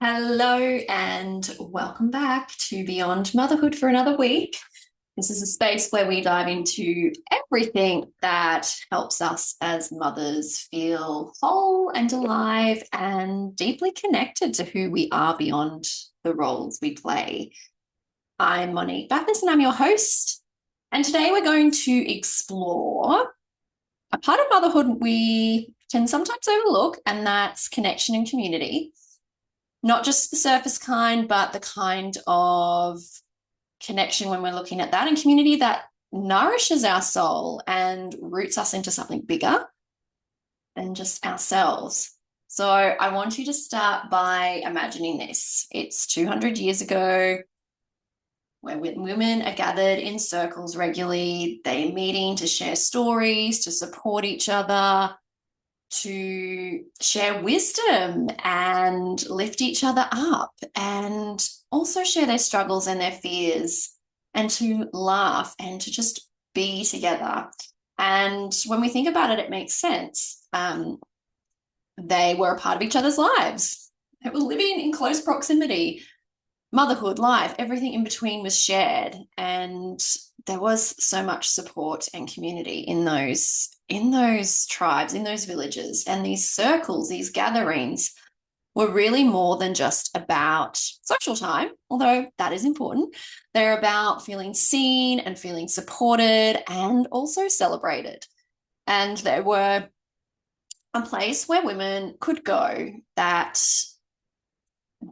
Hello and welcome back to Beyond Motherhood for another week. This is a space where we dive into everything that helps us as mothers feel whole and alive and deeply connected to who we are beyond the roles we play. I'm Monique Bathurst and I'm your host. And today we're going to explore a part of motherhood we can sometimes overlook, and that's connection and community. Not just the surface kind, but the kind of connection when we're looking at that and community that nourishes our soul and roots us into something bigger than just ourselves. So I want you to start by imagining this. It's 200 years ago where women are gathered in circles regularly. They're meeting to share stories, to support each other, to share wisdom and lift each other up, and also share their struggles and their fears, and to laugh and to just be together. And when we think about it, it makes sense. They were a part of each other's lives. They were living in close proximity. Motherhood, life, everything in between was shared, and there was so much support and community in those tribes, in those villages. And these circles, these gatherings were really more than just about social time, although that is important. They're about feeling seen and feeling supported and also celebrated. And they were a place where women could go that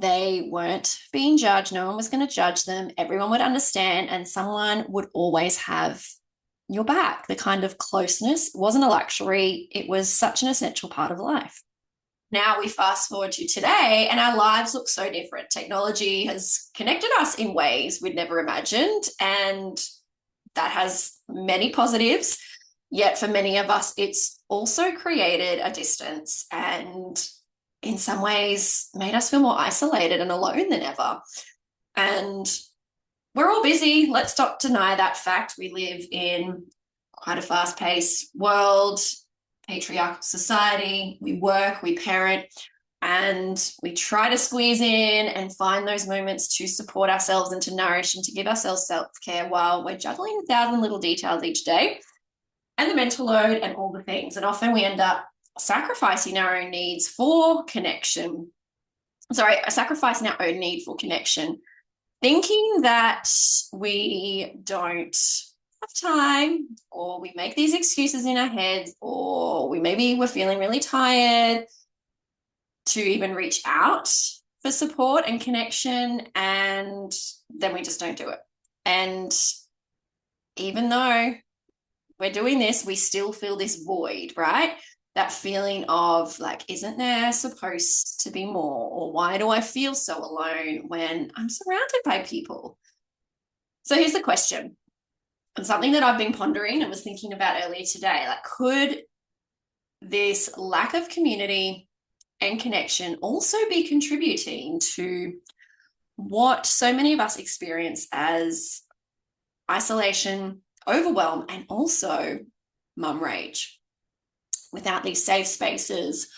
they weren't being judged. No one was going to judge them. Everyone would understand, and someone would always have your back. The kind of closeness wasn't a luxury. It was such an essential part of life. Now we fast forward to today and our lives look so different. Technology has connected us in ways we'd never imagined, and that has many positives. Yet for many of us, it's also created a distance and in some ways made us feel more isolated and alone than ever. And we're all busy. Let's not deny that fact. We live in quite a fast-paced world, patriarchal society. We work, we parent, and we try to squeeze in and find those moments to support ourselves and to nourish and to give ourselves self-care while we're juggling 1,000 little details each day and the mental load and all the things. And often we end up sacrificing our own needs for connection. Sacrificing our own need for connection, thinking that we don't have time, or we make these excuses in our heads, or we're feeling really tired to even reach out for support and connection, and then we just don't do it. And even though we're doing this, we still feel this void, right? That feeling of like, isn't there supposed to be more? Or why do I feel so alone when I'm surrounded by people? So here's the question, and something that I've been pondering and was thinking about earlier today. Like, could this lack of community and connection also be contributing to what so many of us experience as isolation, overwhelm, and also mum rage? Without these safe spaces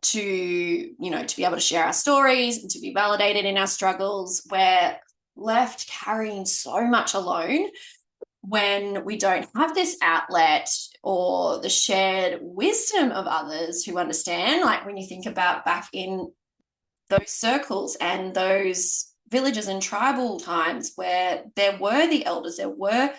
to be able to share our stories and to be validated in our struggles, we're left carrying so much alone when we don't have this outlet or the shared wisdom of others who understand. Like when you think about back in those circles and those villages and tribal times where there were the elders, there were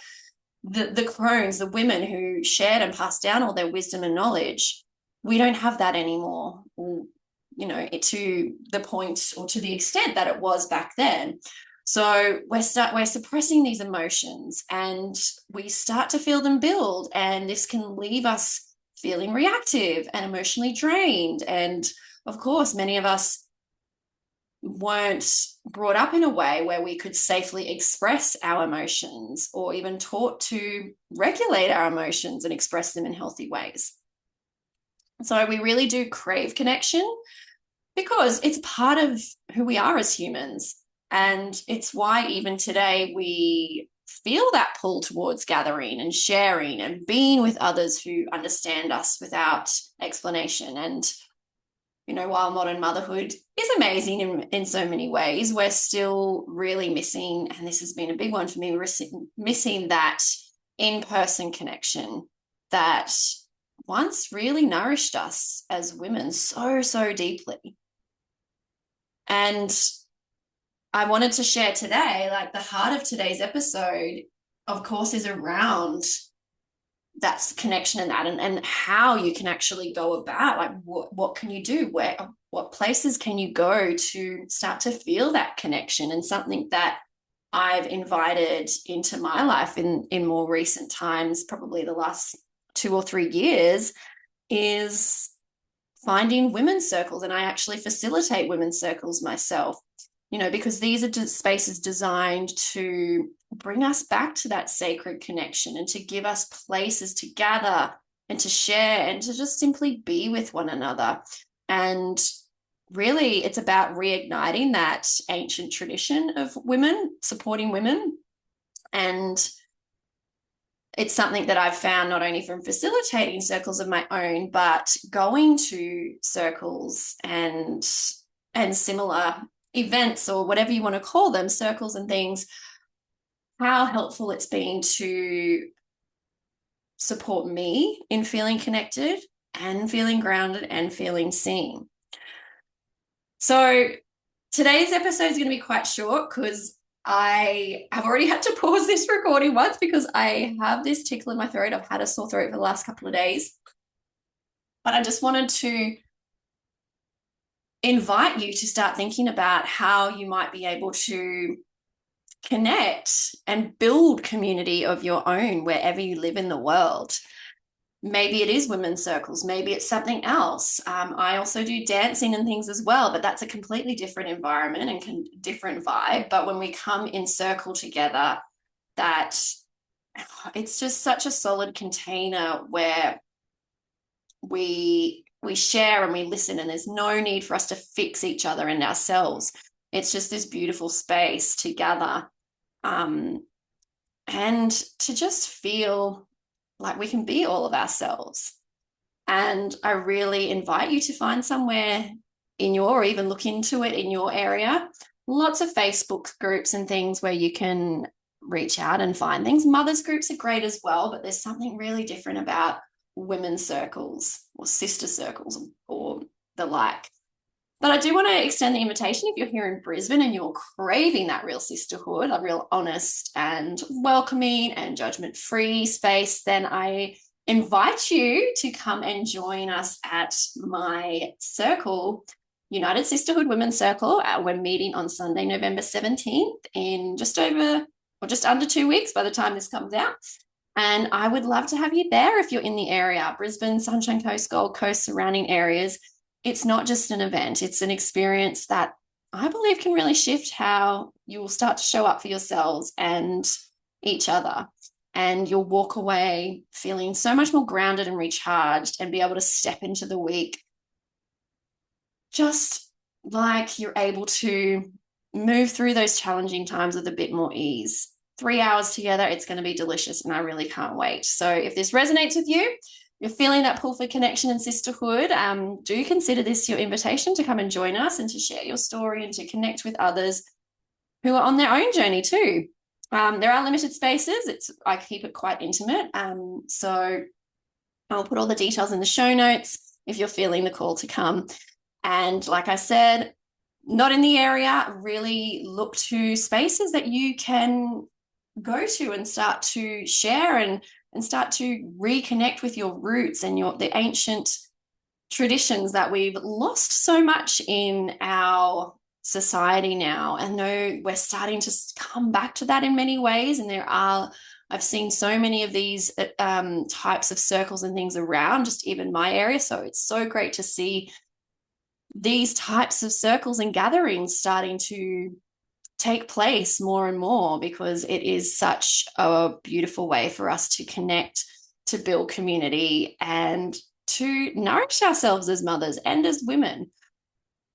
the crones, the women who shared and passed down all their wisdom and knowledge. We don't have that anymore, to the point or to the extent that it was back then. So we're suppressing these emotions, and we start to feel them build, and this can leave us feeling reactive and emotionally drained. And of course, many of us weren't brought up in a way where we could safely express our emotions, or even taught to regulate our emotions and express them in healthy ways. So we really do crave connection because it's part of who we are as humans. And it's why even today we feel that pull towards gathering and sharing and being with others who understand us without explanation. And while modern motherhood is amazing in so many ways, we're still really missing, and this has been a big one for me, missing that in-person connection that once really nourished us as women so, so deeply. And I wanted to share today, like the heart of today's episode, of course, is around that connection and how you can actually go about, like what can you do, what places can you go to start to feel that connection. And something that I've invited into my life in more recent times, probably the last 2 or 3 years, is finding women's circles. And I actually facilitate women's circles myself, because these are spaces designed to bring us back to that sacred connection and to give us places to gather and to share and to just simply be with one another. And really, it's about reigniting that ancient tradition of women, supporting women. And it's something that I've found not only from facilitating circles of my own, but going to circles and similar events, or whatever you want to call them, circles and things, how helpful it's been to support me in feeling connected and feeling grounded and feeling seen. So today's episode is going to be quite short because I have already had to pause this recording once because I have this tickle in my throat. I've had a sore throat for the last couple of days. But I just wanted to invite you to start thinking about how you might be able to connect and build community of your own wherever you live in the world. Maybe it is women's circles, maybe it's something else. I also do dancing and things as well, but that's a completely different environment and different vibe. But when we come in circle together, that it's just such a solid container where we share and we listen, and there's no need for us to fix each other and ourselves. It's just this beautiful space to gather and to just feel like we can be all of ourselves. And I really invite you to find somewhere or even look into it in your area. Lots of Facebook groups and things where you can reach out and find things. Mothers groups are great as well, but there's something really different about women's circles or sister circles or the like. But I do want to extend the invitation, if you're here in Brisbane and you're craving that real sisterhood, a real honest and welcoming and judgment-free space, then I invite you to come and join us at my circle, United Sisterhood Women's Circle. We're meeting on Sunday, November 17th in just under 2 weeks by the time this comes out. And I would love to have you there if you're in the area, Brisbane, Sunshine Coast, Gold Coast, surrounding areas. It's not just an event, it's an experience that I believe can really shift how you will start to show up for yourselves and each other. And you'll walk away feeling so much more grounded and recharged and be able to step into the week just like you're able to move through those challenging times with a bit more ease. 3 hours together, it's going to be delicious, and I really can't wait. So if this resonates with you, you're feeling that pull for connection and sisterhood, do consider this your invitation to come and join us and to share your story and to connect with others who are on their own journey too. There are limited spaces. I keep it quite intimate. So I'll put all the details in the show notes if you're feeling the call to come. And like I said, not in the area, really look to spaces that you can go to and start to share and start to reconnect with your roots and the ancient traditions that we've lost so much in our society now. And though we're starting to come back to that in many ways, and I've seen so many of these types of circles and things around just even my area. So it's so great to see these types of circles and gatherings starting to take place more and more, because it is such a beautiful way for us to connect, to build community, and to nourish ourselves as mothers and as women.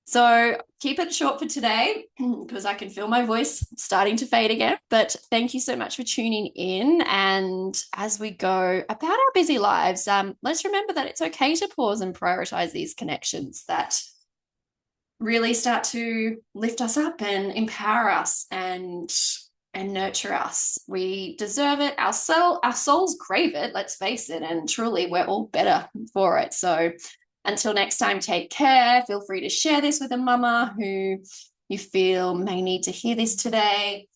So keep it short for today because I can feel my voice starting to fade again. But thank you so much for tuning in. And as we go about our busy lives, let's remember that it's okay to pause and prioritize these connections that really start to lift us up and empower us and nurture us. We deserve it. Our souls crave it, let's face it, and truly we're all better for it. So until next time, take care. Feel free to share this with a mama who you feel may need to hear this today.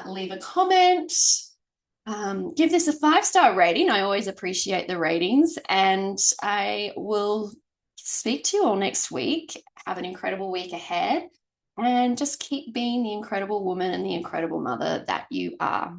Leave a comment. Give this a 5-star rating. I always appreciate the ratings, and I will speak to you all next week. Have an incredible week ahead, and just keep being the incredible woman and the incredible mother that you are.